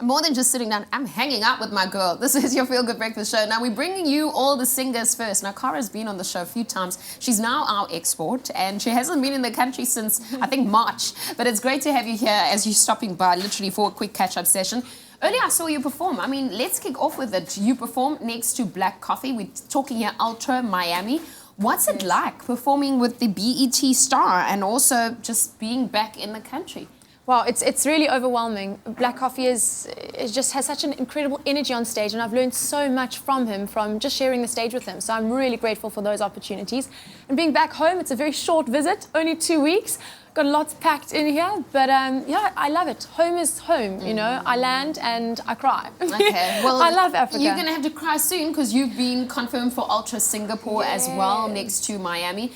More than just sitting down, I'm hanging out with my girl. This is your Feel Good Breakfast Show. Now, we're bringing you all the singers first. Now, Cara's been on the show a few times. She's now our export, and she hasn't been in the country since, I think, March. But it's great to have you here as you're stopping by, literally, for a quick catch-up session. Earlier, I saw you perform. I mean, let's kick off with it. You performed next to Black Coffee. We're talking here Ultra Miami. What's it like performing with the BET star and also just being back in the country? Wow, it's really overwhelming. Black Coffee just has such an incredible energy on stage, and I've learned so much from him, from just sharing the stage with him. So I'm really grateful for those opportunities. And being back home, it's a very short visit, only 2 weeks. Got lots packed in here, but yeah, I love it. Home is home, you know. I land and I cry. Okay, well, I love Africa. You're gonna have to cry soon because you've been confirmed for Ultra Singapore as well, next to Miami.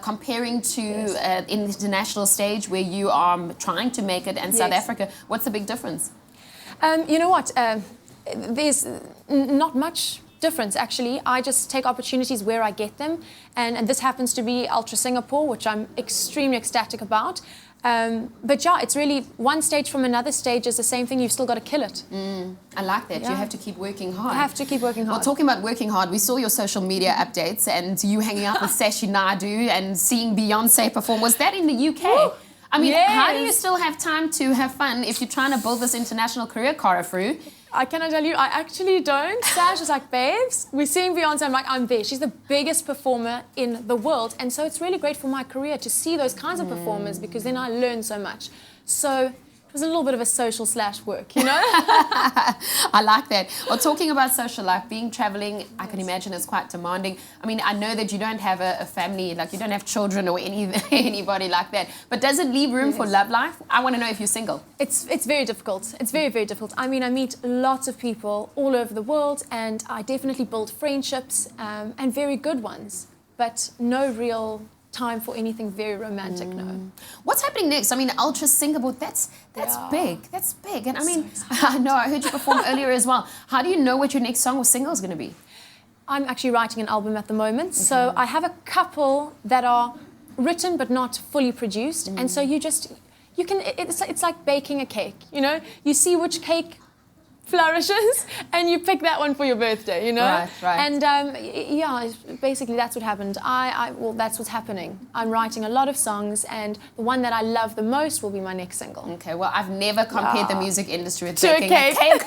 Comparing to in the international stage where you are trying to make it, and South Africa, what's the big difference? You know what? There's not much difference, actually. I just take opportunities where I get them, and this happens to be Ultra Singapore, which I'm extremely ecstatic about. But yeah, it's really one stage from another stage is the same thing. You've still got to kill it. I like that. You have to keep working hard. I have to keep working hard. Well, talking about working hard, we saw your social media updates and you hanging out with Sashi Naidu and seeing Beyonce perform. Was that in the UK? Woo! I mean, how do you still have time to have fun if you're trying to build this international career, Cara Frew? I cannot tell you, I actually don't. Sash is like, babes, we're seeing Beyonce. I'm like, I'm there. She's the biggest performer in the world. And so it's really great for my career to see those kinds of performers, because then I learn so much. So it was a little bit of a social / work, you know? I like that. Well, talking about social life, being traveling, I can imagine it's quite demanding. I mean, I know that you don't have a family, like you don't have children or anybody like that. But does it leave room for love life? I want to know if you're single. It's very difficult. It's very, very difficult. I mean, I meet lots of people all over the world, and I definitely build friendships, and very good ones, but no real time for anything very romantic, no. What's happening next? I mean, Ultra Singapore, that's big. That's big. And I mean, I know, I heard you perform earlier as well. How do you know what your next song or single is going to be? I'm actually writing an album at the moment. So I have a couple that are written but not fully produced. And so it's like baking a cake, you know? You see which cake flourishes and you pick that one for your birthday, you know? Right. And yeah, basically that's what happened. Well, that's what's happening. I'm writing a lot of songs, and the one that I love the most will be my next single. Okay, well, I've never compared the music industry with to baking a cake.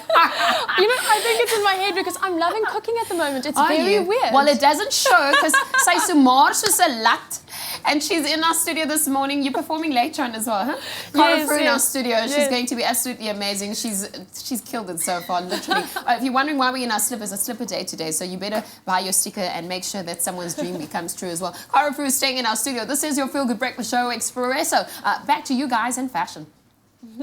You know, I think it's in my head because I'm loving cooking at the moment. It's very weird. Well, it doesn't show because sy so maar soos 'n lat. And she's in our studio this morning. You're performing later on as well, huh? Cara Frew in our studio. She's going to be absolutely amazing. She's killed it so far, literally. If you're wondering why we're in our slippers, it's slipper day today, so you better buy your sticker and make sure that someone's dream becomes true as well. Cara Frew is staying in our studio. This is your Feel Good Breakfast Show, Expresso. Back to you guys in fashion.